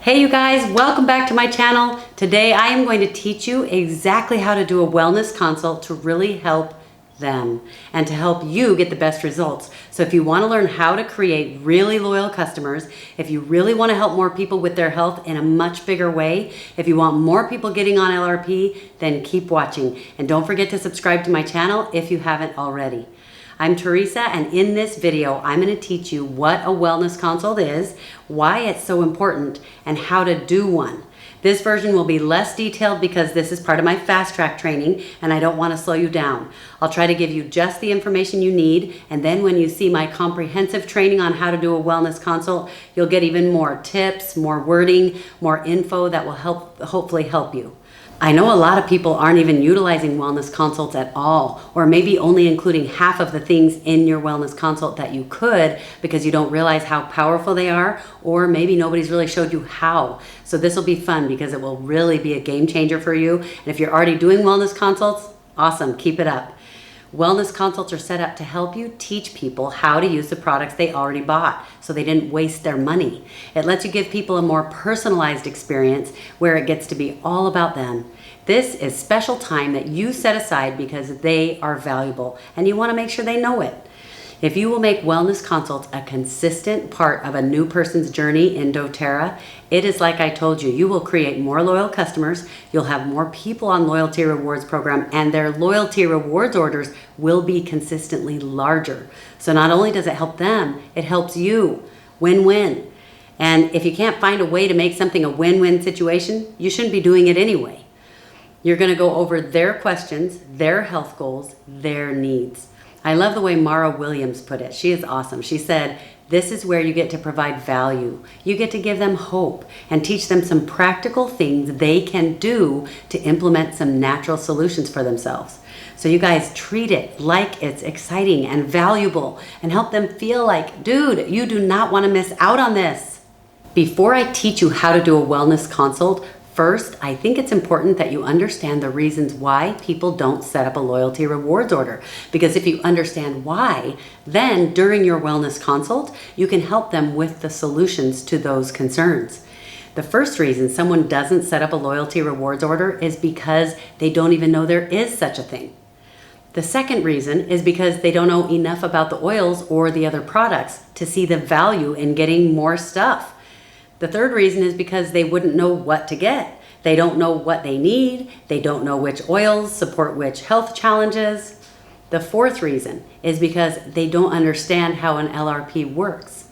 Hey you guys, welcome back to my channel. Today I am going to teach you exactly how to do a wellness consult to really help them and to help you get the best results. So if you want to learn how to create really loyal customers, if you really want to help more people with their health in a much bigger way, if you want more people getting on LRP, then keep watching. And don't forget to subscribe to my channel if you haven't already. I'm Teresa, and in this video, I'm going to teach you what a wellness consult is, why it's so important, and how to do one. This version will be less detailed because this is part of my fast track training and I don't want to slow you down. I'll try to give you just the information you need, and then when you see my comprehensive training on how to do a wellness consult, you'll get even more tips, more wording, more info that will hopefully help you. I know a lot of people aren't even utilizing wellness consults at all, or maybe only including half of the things in your wellness consult that you could because you don't realize how powerful they are, or maybe nobody's really showed you how. So this will be fun because it will really be a game changer for you. And if you're already doing wellness consults, awesome, keep it up. Wellness consults are set up to help you teach people how to use the products they already bought so they didn't waste their money. It lets you give people a more personalized experience where it gets to be all about them. This is special time that you set aside because they are valuable and you want to make sure they know it. If you will make wellness consults a consistent part of a new person's journey in doTERRA, it is like I told you, you will create more loyal customers, you'll have more people on loyalty rewards program, and their loyalty rewards orders will be consistently larger. So not only does it help them, it helps you. Win-win. And if you can't find a way to make something a win-win situation, you shouldn't be doing it anyway. You're going to go over their questions, their health goals, their needs. I love the way Mara Williams put it. She is awesome. She said, this is where you get to provide value. You get to give them hope and teach them some practical things they can do to implement some natural solutions for themselves. So you guys treat it like it's exciting and valuable and help them feel like, dude, you do not want to miss out on this. Before I teach you how to do a wellness consult, first, I think it's important that you understand the reasons why people don't set up a loyalty rewards order. Because if you understand why, then during your wellness consult, you can help them with the solutions to those concerns. The first reason someone doesn't set up a loyalty rewards order is because they don't even know there is such a thing. The second reason is because they don't know enough about the oils or the other products to see the value in getting more stuff. The third reason is because they wouldn't know what to get. They don't know what they need. They don't know which oils support which health challenges. The fourth reason is because they don't understand how an LRP works.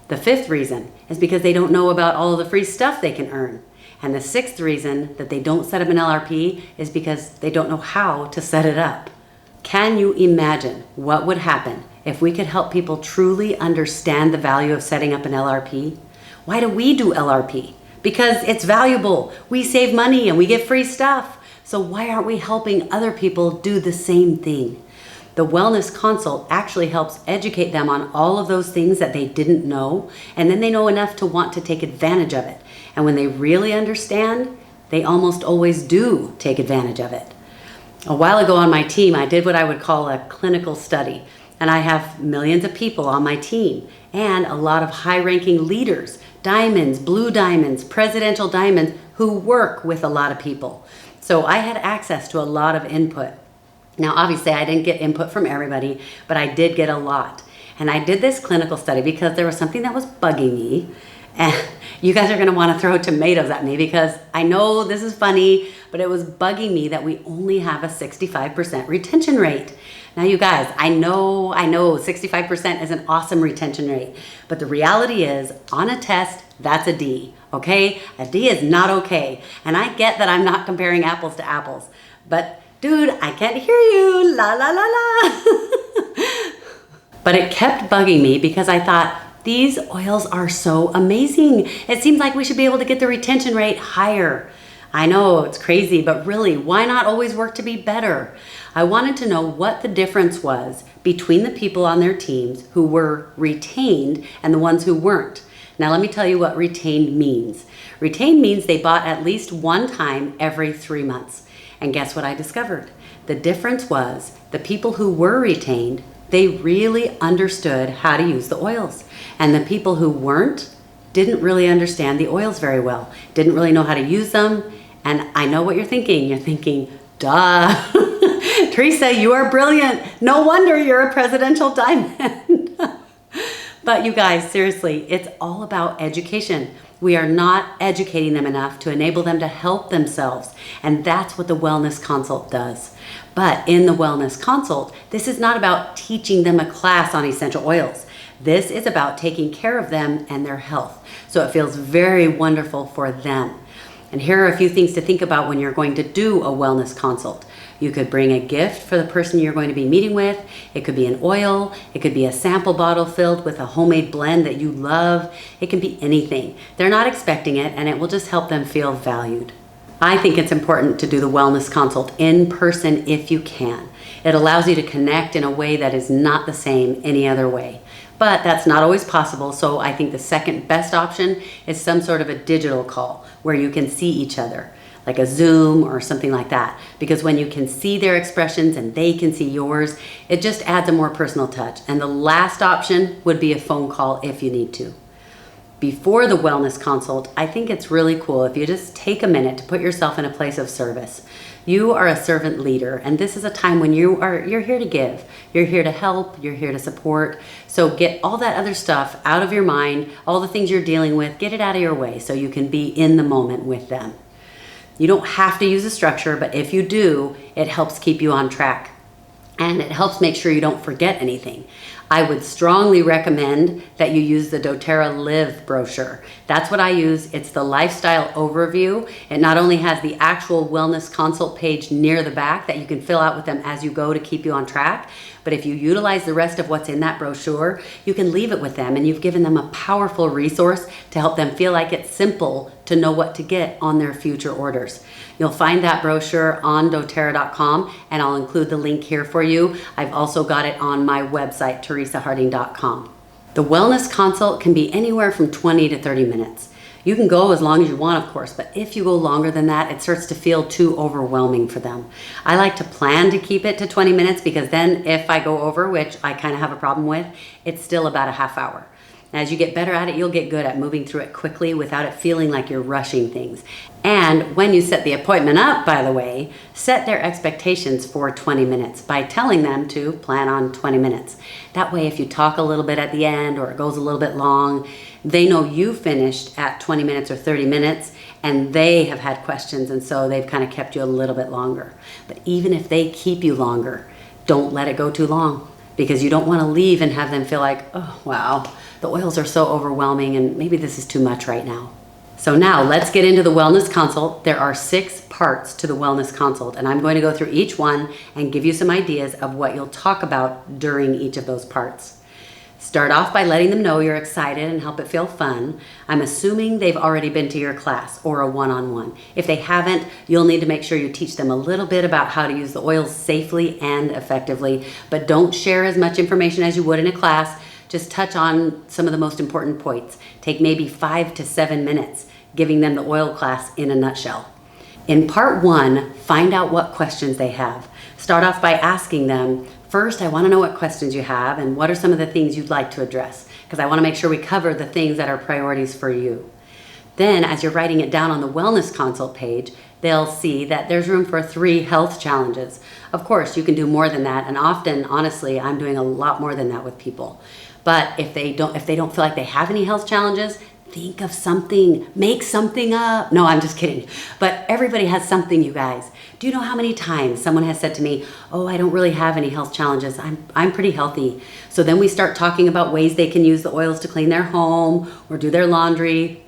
The fifth reason is because they don't know about all of the free stuff they can earn. And the sixth reason that they don't set up an LRP is because they don't know how to set it up. Can you imagine what would happen if we could help people truly understand the value of setting up an LRP? Why do we do LRP? Because it's valuable. We save money and we get free stuff. So why aren't we helping other people do the same thing? The wellness consult actually helps educate them on all of those things that they didn't know, and then they know enough to want to take advantage of it. And when they really understand, they almost always do take advantage of it. A while ago on my team, I did what I would call a clinical study. And I have millions of people on my team and a lot of high-ranking leaders, diamonds, blue diamonds, presidential diamonds, who work with a lot of people. So I had access to a lot of input. Now, obviously, I didn't get input from everybody, but I did get a lot. And I did this clinical study because there was something that was bugging me. And you guys are going to want to throw tomatoes at me because I know this is funny, but it was bugging me that we only have a 65% retention rate. Now, you guys, I know 65% is an awesome retention rate, but the reality is on a test, that's a D, okay? A D is not okay. And I get that I'm not comparing apples to apples, but dude, I can't hear you, la la la la. But it kept bugging me because I thought, these oils are so amazing. It seems like we should be able to get the retention rate higher. I know it's crazy, but really, why not always work to be better? I wanted to know what the difference was between the people on their teams who were retained and the ones who weren't. Now, let me tell you what retained means. Retained means they bought at least one time every 3 months. And guess what I discovered? The difference was the people who were retained, they really understood how to use the oils. And the people who weren't, didn't really understand the oils very well, didn't really know how to use them. And I know what you're thinking. You're thinking, duh. Teresa, you are brilliant. No wonder you're a presidential diamond. But you guys, seriously, it's all about education. We are not educating them enough to enable them to help themselves. And that's what the Wellness Consult does. But in the Wellness Consult, this is not about teaching them a class on essential oils. This is about taking care of them and their health. So it feels very wonderful for them. And here are a few things to think about when you're going to do a wellness consult. You could bring a gift for the person you're going to be meeting with. It could be an oil. It could be a sample bottle filled with a homemade blend that you love. It can be anything. They're not expecting it, and it will just help them feel valued. I think it's important to do the wellness consult in person if you can. It allows you to connect in a way that is not the same any other way. But that's not always possible, so I think the second best option is some sort of a digital call where you can see each other, like a Zoom or something like that. Because when you can see their expressions and they can see yours, it just adds a more personal touch. And the last option would be a phone call if you need to. Before the wellness consult, I think it's really cool if you just take a minute to put yourself in a place of service. You are a servant leader, and this is a time when you're here to give. You're here to help, you're here to support. So get all that other stuff out of your mind, all the things you're dealing with, get it out of your way so you can be in the moment with them. You don't have to use a structure, but if you do, it helps keep you on track. And it helps make sure you don't forget anything. I would strongly recommend that you use the doTERRA Live brochure. That's what I use. It's the lifestyle overview. It not only has the actual wellness consult page near the back that you can fill out with them as you go to keep you on track, but if you utilize the rest of what's in that brochure, you can leave it with them, and you've given them a powerful resource to help them feel like it's simple to know what to get on their future orders. You'll find that brochure on doTERRA.com, and I'll include the link here for you. I've also got it on my website, teresaharding.com. The wellness consult can be anywhere from 20 to 30 minutes. You can go as long as you want, of course, but if you go longer than that, it starts to feel too overwhelming for them. I like to plan to keep it to 20 minutes because then if I go over, which I kind of have a problem with, it's still about a half hour. As you get better at it, you'll get good at moving through it quickly without it feeling like you're rushing things. And when you set the appointment up, by the way, set their expectations for 20 minutes by telling them to plan on 20 minutes. That way, if you talk a little bit at the end or it goes a little bit long, they know you finished at 20 minutes or 30 minutes and they have had questions, and so they've kind of kept you a little bit longer. But even if they keep you longer, don't let it go too long, because you don't want to leave and have them feel like, oh, wow, the oils are so overwhelming and maybe this is too much right now. So now let's get into the wellness consult. There are 6 parts to the wellness consult, and I'm going to go through each one and give you some ideas of what you'll talk about during each of those parts. Start off by letting them know you're excited and help it feel fun. I'm assuming they've already been to your class or a one-on-one. If they haven't, you'll need to make sure you teach them a little bit about how to use the oils safely and effectively, but don't share as much information as you would in a class. Just touch on some of the most important points. Take maybe 5 to 7 minutes giving them the oil class in a nutshell. In part 1, find out what questions they have. Start off by asking them, first, I want to know what questions you have and what are some of the things you'd like to address, because I want to make sure we cover the things that are priorities for you. Then, as you're writing it down on the wellness consult page, they'll see that there's room for 3 health challenges. Of course, you can do more than that, and often, honestly, I'm doing a lot more than that with people. But if they don't feel like they have any health challenges, think of something, make something up. No, I'm just kidding. But everybody has something, you guys. Do you know how many times someone has said to me, oh, I don't really have any health challenges. I'm pretty healthy. So then we start talking about ways they can use the oils to clean their home or do their laundry,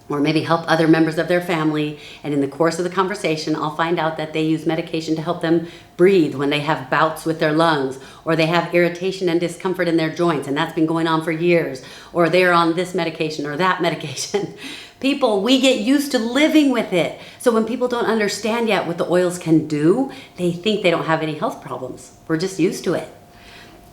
or maybe help other members of their family. And in the course of the conversation, I'll find out that they use medication to help them breathe when they have bouts with their lungs, or they have irritation and discomfort in their joints, and that's been going on for years, or they're on this medication or that medication. People, we get used to living with it. So when people don't understand yet what the oils can do, they think they don't have any health problems. We're just used to it.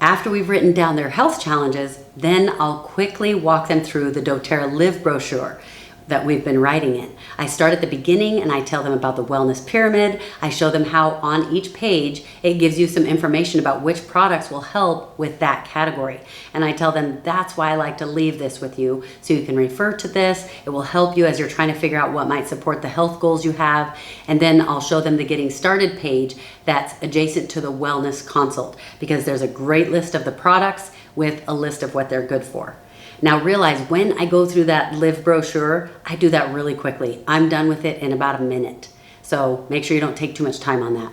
After we've written down their health challenges, then I'll quickly walk them through the doTERRA Live brochure. that we've been writing it. I start at the beginning and I tell them about the wellness pyramid. I show them how on each page it gives you some information about which products will help with that category. And I tell them that's why I like to leave this with you, so you can refer to this. It will help you as you're trying to figure out what might support the health goals you have. And then I'll show them the getting started page that's adjacent to the wellness consult, because there's a great list of the products with a list of what they're good for. Now realize when I go through that Live brochure, I do that really quickly. I'm done with it in about a minute. So make sure you don't take too much time on that.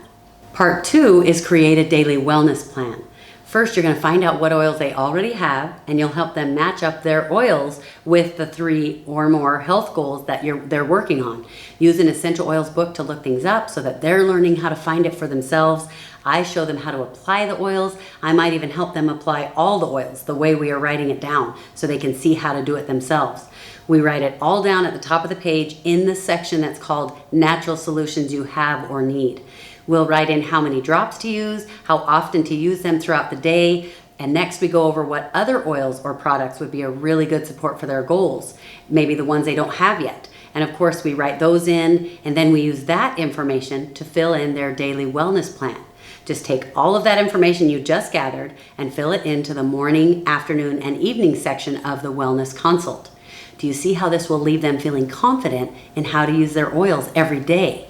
Part 2 is create a daily wellness plan. First, you're going to find out what oils they already have, and you'll help them match up their oils with the 3 or more health goals that they're working on. Use an essential oils book to look things up so that they're learning how to find it for themselves. I show them how to apply the oils. I might even help them apply all the oils the way we are writing it down so they can see how to do it themselves. We write it all down at the top of the page in the section that's called Natural Solutions You Have or Need. We'll write in how many drops to use, how often to use them throughout the day, and next we go over what other oils or products would be a really good support for their goals, maybe the ones they don't have yet. And of course we write those in, and then we use that information to fill in their daily wellness plan. Just take all of that information you just gathered and fill it into the morning, afternoon, and evening section of the wellness consult. Do you see how this will leave them feeling confident in how to use their oils every day?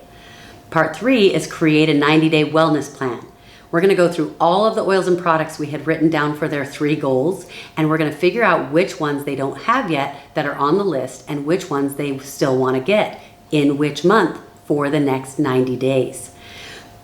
Part 3 is create a 90-day wellness plan. We're going to go through all of the oils and products we had written down for their 3 goals, and we're going to figure out which ones they don't have yet that are on the list and which ones they still want to get in which month for the next 90 days.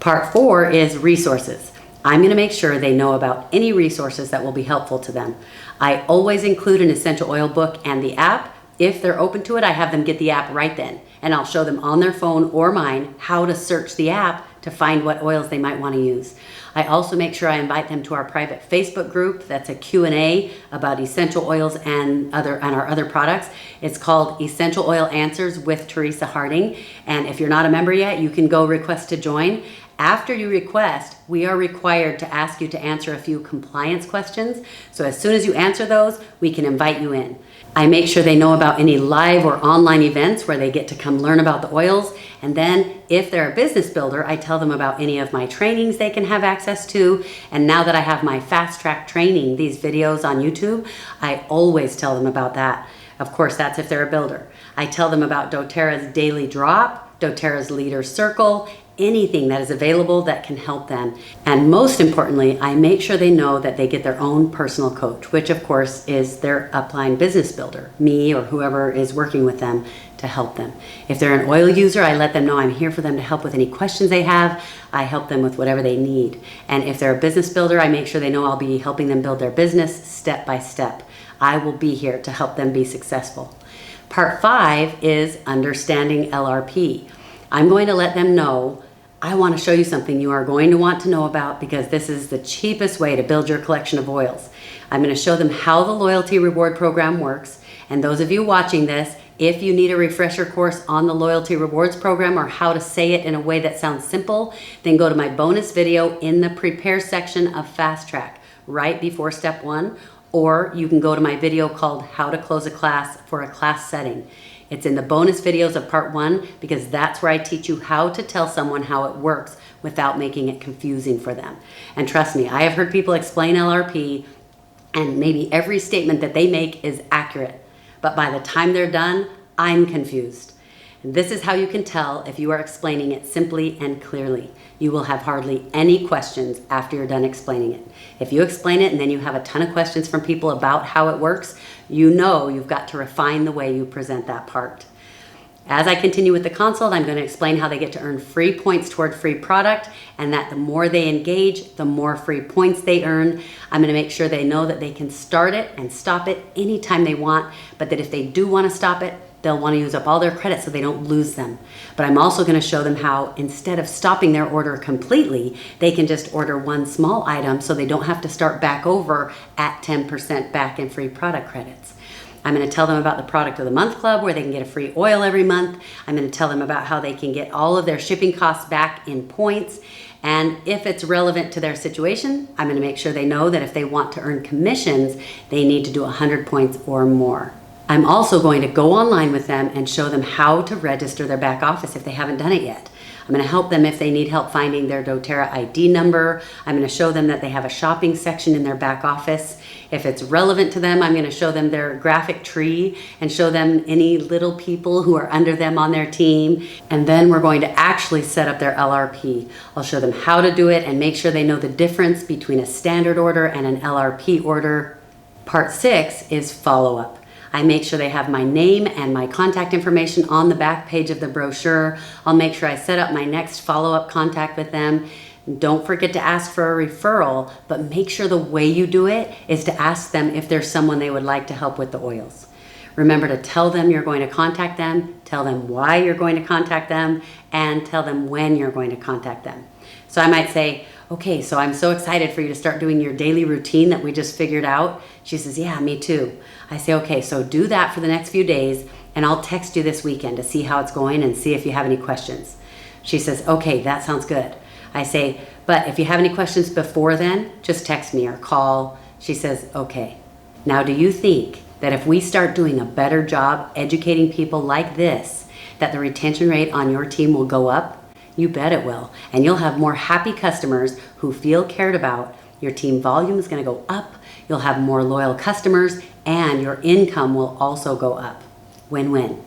Part 4 is resources. I'm going to make sure they know about any resources that will be helpful to them. I always include an essential oil book and the app. If they're open to it, I have them get the app right then, and I'll show them on their phone or mine how to search the app to find what oils they might want to use. I also make sure I invite them to our private Facebook group. That's a Q&A about essential oils and our other products. It's called Essential Oil Answers with Teresa Harding. And if you're not a member yet, you can go request to join. After you request, we are required to ask you to answer a few compliance questions. So as soon as you answer those, we can invite you in. I make sure they know about any live or online events where they get to come learn about the oils. And then if they're a business builder, I tell them about any of my trainings they can have access to. And now that I have my fast track training, these videos on YouTube, I always tell them about that. Of course, that's if they're a builder. I tell them about doTERRA's Daily Drop, doTERRA's Leader Circle, anything that is available that can help them. And most importantly, I make sure they know that they get their own personal coach, which of course is their upline business builder, me or whoever is working with them to help them. If they're an oil user, I let them know I'm here for them to help with any questions they have. I help them with whatever they need. And if they're a business builder, I make sure they know I'll be helping them build their business step by step. I will be here to help them be successful. Part 5 is understanding LRP. I'm going to let them know I want to show you something you are going to want to know about, because this is the cheapest way to build your collection of oils. I'm going to show them how the loyalty reward program works. And those of you watching this, if you need a refresher course on the loyalty rewards program or how to say it in a way that sounds simple, then go to my bonus video in the prepare section of Fast Track right before step 1, or you can go to my video called How to Close a Class for a Class Setting. It's in the bonus videos of part 1, because that's where I teach you how to tell someone how it works without making it confusing for them. And trust me, I have heard people explain LRP and maybe every statement that they make is accurate, but by the time they're done, I'm confused. And this is how you can tell if you are explaining it simply and clearly. You will have hardly any questions after you're done explaining it. If you explain it and then you have a ton of questions from people about how it works, you know you've got to refine the way you present that part. As I continue with the consult, I'm going to explain how they get to earn free points toward free product, and that the more they engage, the more free points they earn. I'm going to make sure they know that they can start it and stop it anytime they want, but that if they do want to stop it, they'll want to use up all their credits so they don't lose them. But I'm also going to show them how, instead of stopping their order completely, they can just order one small item so they don't have to start back over at 10% back in free product credits. I'm going to tell them about the Product of the Month Club, where they can get a free oil every month. I'm going to tell them about how they can get all of their shipping costs back in points. And if it's relevant to their situation, I'm going to make sure they know that if they want to earn commissions, they need to do 100 points or more. I'm also going to go online with them and show them how to register their back office if they haven't done it yet. I'm going to help them if they need help finding their doTERRA ID number. I'm going to show them that they have a shopping section in their back office. If it's relevant to them, I'm going to show them their graphic tree and show them any little people who are under them on their team. And then we're going to actually set up their LRP. I'll show them how to do it and make sure they know the difference between a standard order and an LRP order. Part 6 is follow-up. I make sure they have my name and my contact information on the back page of the brochure. I'll make sure I set up my next follow-up contact with them. Don't forget to ask for a referral, but make sure the way you do it is to ask them if there's someone they would like to help with the oils. Remember to tell them you're going to contact them, tell them why you're going to contact them, and tell them when you're going to contact them. So I might say, okay, so I'm so excited for you to start doing your daily routine that we just figured out. She says, yeah, me too. I say, okay, so do that for the next few days, and I'll text you this weekend to see how it's going and see if you have any questions. She says, okay, that sounds good. I say, but if you have any questions before then, just text me or call. She says, okay. Now, do you think that if we start doing a better job educating people like this, that the retention rate on your team will go up? You bet it will. And you'll have more happy customers who feel cared about. Your team volume is going to go up. You'll have more loyal customers, and your income will also go up. Win-win.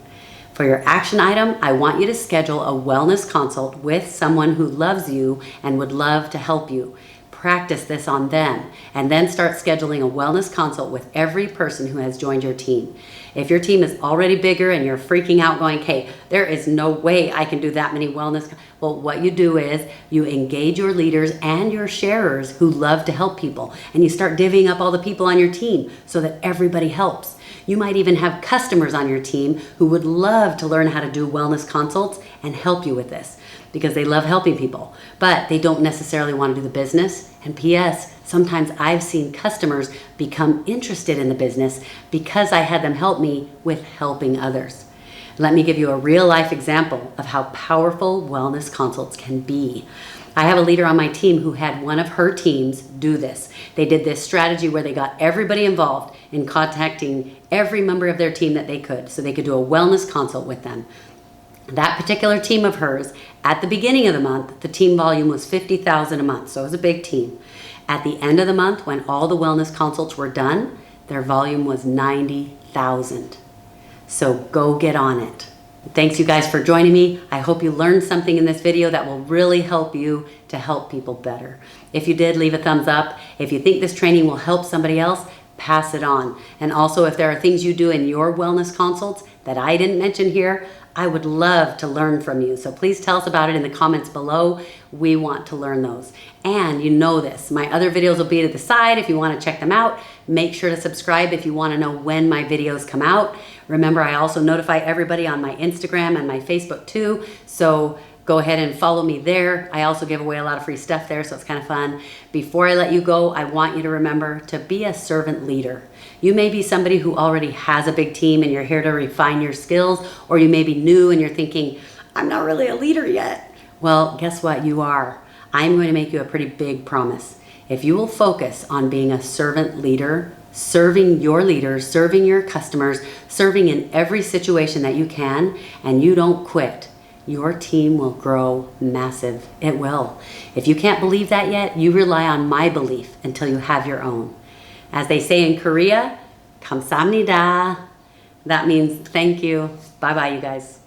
For your action item, I want you to schedule a wellness consult with someone who loves you and would love to help you. Practice this on them, and then start scheduling a wellness consult with every person who has joined your team. If your team is already bigger and you're freaking out going, okay, there is no way I can do that many wellness. Well, what you do is you engage your leaders and your sharers who love to help people, and you start divvying up all the people on your team so that everybody helps. You might even have customers on your team who would love to learn how to do wellness consults and help you with this because they love helping people, but they don't necessarily want to do the business. And P.S., sometimes I've seen customers become interested in the business because I had them help me with helping others. Let me give you a real life example of how powerful wellness consults can be. I have a leader on my team who had one of her teams do this. They did this strategy where they got everybody involved in contacting every member of their team that they could, so they could do a wellness consult with them. That particular team of hers, at the beginning of the month, the team volume was 50,000 a month, so it was a big team. At the end of the month, when all the wellness consults were done, their volume was 90,000. So go get on it. Thanks you guys for joining me. I hope you learned something in this video that will really help you to help people better. If you did, leave a thumbs up. If you think this training will help somebody else, pass it on. And also, if there are things you do in your wellness consults that I didn't mention here, I would love to learn from you. So please tell us about it in the comments below. We want to learn those. And you know this, my other videos will be to the side if you want to check them out. Make sure to subscribe if you want to know when my videos come out. Remember, I also notify everybody on my Instagram and my Facebook too. So go ahead and follow me there. I also give away a lot of free stuff there, so it's kind of fun. Before I let you go, I want you to remember to be a servant leader. You may be somebody who already has a big team and you're here to refine your skills, or you may be new and you're thinking, I'm not really a leader yet. Well, guess what? You are. I'm going to make you a pretty big promise. If you will focus on being a servant leader, serving your leaders, serving your customers, serving in every situation that you can, and you don't quit, your team will grow massive. It will. If you can't believe that yet, you rely on my belief until you have your own. As they say in Korea, 감사합니다. That means thank you. Bye-bye, you guys.